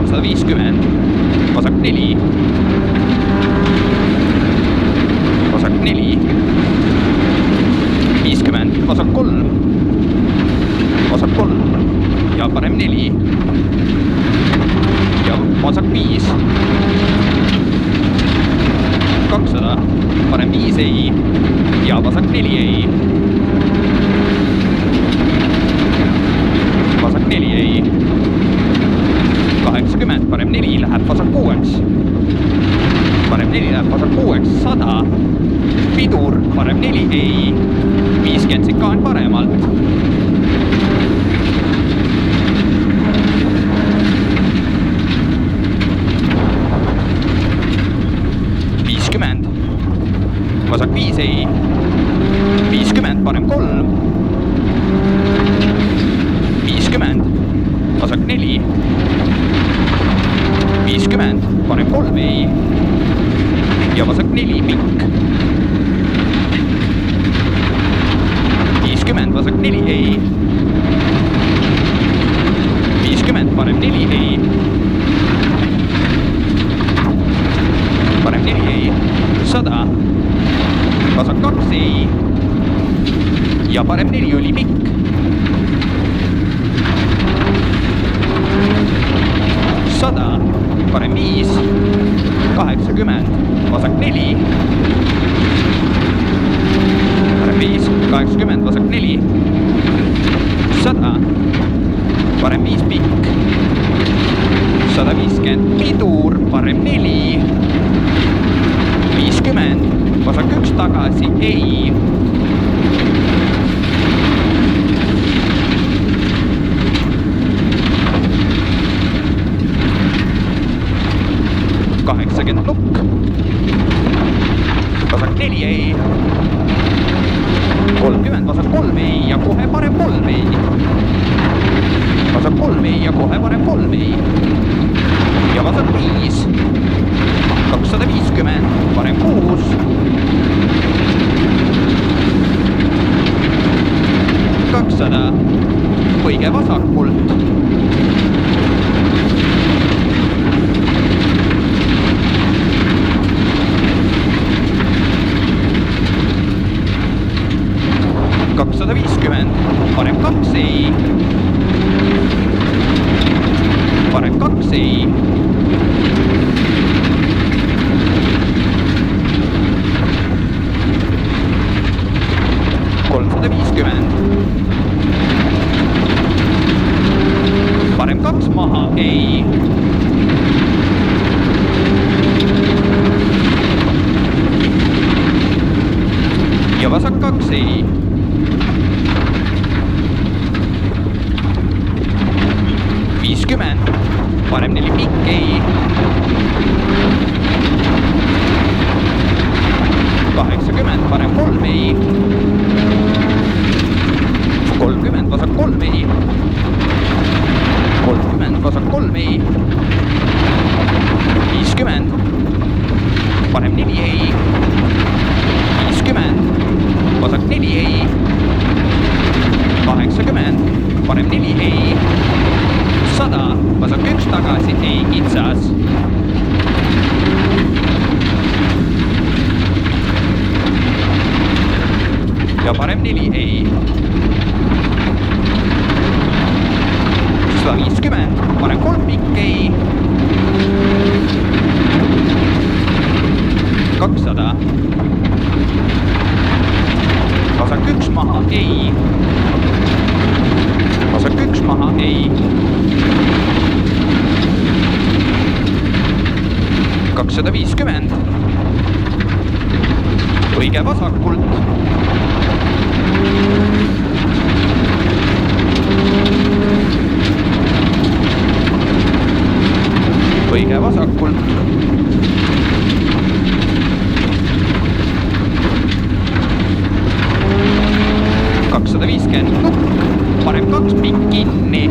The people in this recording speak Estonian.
350, vasak 4, vasak 4, 50, vasak 3, vasak 3 ja parem 4 ja vasak 5, 200, parem 5 ei ja vasak 4 ei, vasak 4 ei, 80, parem 4 läheb vasak 6, parem 4 läheb vasak 6, 100, pidur, parem 4 ei, 50 sikaan paremalt, 50, vasak 5 ei, 50, parem 3, 50, vasak 4, 50, parem 3 ei ja vasak 4 pikk, 50, vasak 4 ei, 50, parem 4 ei, parem 4 ei, 100, vasak 2 ei ja parem 4 oli pikk, 100, parem 5, 80, vasak 4, parem 5, 80, vasak 4, 100, parem 5 pikk, 150, pidur, parem 4, 50, vasak 1 tagasi, ei, 80 lukk, vasak 4 ei, 30, vasak 3 ei ja kohe parem 3 ei, vasak 3 ei ja kohe parem 3 ei ja vasak 5, 250, parem 6, 200, põige vasakult, 250, parem 2 ei, parem 2 ei, 350, parem 2 maha, ei, ja vasak 2 ei, 50, parem 4 pikk ei, 80, parem 3 ei, 30, vasak 3 ei, 30, vasak 3 ei, 50, parem 4 ei, 50, vasak 4 ei, 80, parem 4 ei, 100, vasak 1 tagasi, ei kitsas, ja parem 4 ei, 150, parem 3 pikk ei, 200, vasak 1 maha, ei, vasak 1 maha, ei, 250, õige vasakult, õige vasakult, 250 nukk, parem 2 pikk kinni,